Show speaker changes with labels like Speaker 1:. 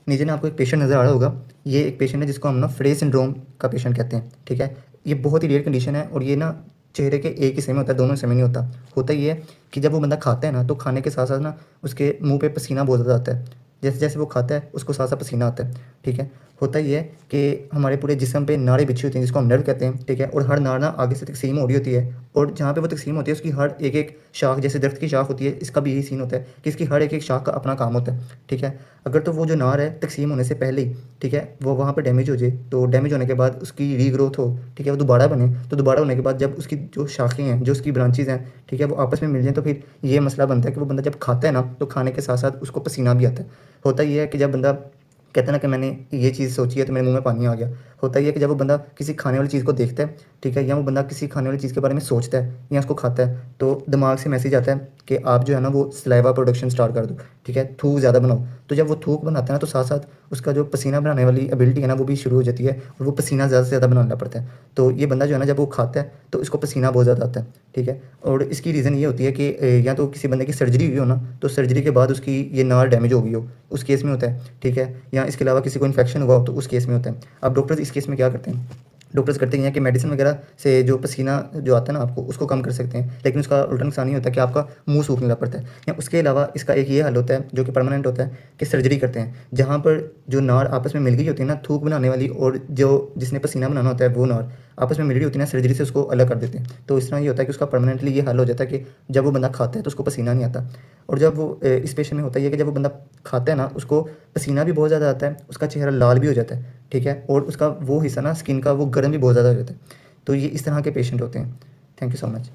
Speaker 1: नीचे ना आपको एक पेशेंट नज़र आ रहा होगा। ये एक पेशेंट है जिसको हम ना फ्रे सिंड्रोम का पेशेंट कहते हैं, ठीक है। ये बहुत ही रेयर कंडीशन है और ये ना चेहरे के एक हिस्से में होता है, दोनों हिस्से में नहीं होता। होता ये है कि जब वो बंदा खाता है ना, तो खाने के साथ-साथ ना उसके मुँह पे पसीना बहुत ज़्यादा आता है। जैसे-जैसे वो खाता है उसको साथ-साथ पसीना आता है, ठीक है। होता ये है कि हमारे पूरे जिस्म पे नाड़ें बिछी होती हैं जिसको हम नर्व कहते हैं, ठीक है। और हर नाड़ ना आगे से तकसीम हो रही होती है और जहाँ पे वो तकसीम होती है उसकी हर एक-एक शाख, जैसे दरख्त की शाख होती है, इसका भी यही सीन होता है कि इसकी हर एक-एक शाख का अपना काम होता है, ठीक है। अगर तो वो जो नार है तकसीम होने से पहले ही, ठीक है, वो वहाँ पे डैमेज हो जाए, तो डैमेज होने के बाद उसकी रीग्रोथ हो, ठीक है, वो दोबारा बने, तो दोबारा होने के बाद जब उसकी जो शाखें हैं, जो उसकी ब्रांचेज़ हैं, ठीक है, वो आपस में मिल जाएँ, तो फिर ये मसला बनता है कि वो बंदा जब खाता है ना, तो खाने के साथ-साथ उसको पसीना भी आता है। होता ये है कि जब बंदा कहता है ना कि मैंने ये चीज़ सोची है तो मेरे मुँह में पानी आ गया। होता ये है कि जब वो बंदा किसी खाने वाली चीज़ को देखता है, ठीक है, या वो बंदा किसी खाने वाली चीज़ के बारे में सोचता है या उसको खाता है, तो दिमाग से मैसेज आता है कि आप जो है ना वो सलाइवा प्रोडक्शन स्टार्ट कर दो, ठीक है, थूक ज़्यादा बनाओ। तो जब वो थूक बनाता है ना, तो साथ-साथ उसका जो पसीना बनाने वाली एबिलिटी है ना, वो भी शुरू हो जाती है और वो पसीना ज़्यादा से ज़्यादा बनाना पड़ता है। तो ये बंदा जो है ना, जब वो खाता है तो इसको पसीना बहुत ज़्यादा आता है, ठीक है। और इसकी रीज़न ये होती है कि या तो किसी बंदे की सर्जरी हुई हो ना, तो सर्जरी के बाद उसकी ये नार डैमेज हो गई हो, उस केस में होता है, ठीक है। या इसके अलावा किसी को इन्फेक्शन हुआ हो तो उस केस में होता है। अब डॉक्टर्स इस केस में क्या करते हैं, डॉक्टर्स करते हैं कि मेडिसिन वगैरह से जो पसीना जो आता है ना आपको, उसको कम कर सकते हैं, लेकिन उसका उल्टा नुकसान ये होता है कि आपका मुँह सूखने लग पड़ता है। या उसके अलावा इसका एक ये हल होता है जो कि परमानेंट होता है कि सर्जरी करते हैं, जहाँ पर जो नार आपस में मिल गई होती है ना, थूक बनाने वाली और जो जिसने पसीना बनाना होता है वो नार आपस में मिल रही होती है ना, सर्जरी से उसको अलग कर देते हैं। तो इस तरह ये होता है कि उसका परमानेंटली ये हल हो जाता है कि जब वो बंदा खाता है तो उसको पसीना नहीं आता। और जब वो इस पेशेंट में होता ये है कि जब वो बंदा खाता है ना, उसको पसीना भी बहुत ज़्यादा आता है, उसका चेहरा लाल भी हो जाता है, ठीक है, और उसका वो हिस्सा ना स्किन का वो गर्म भी बहुत ज़्यादा हो जाता है। तो ये इस तरह के पेशेंट होते हैं। Thank you so much.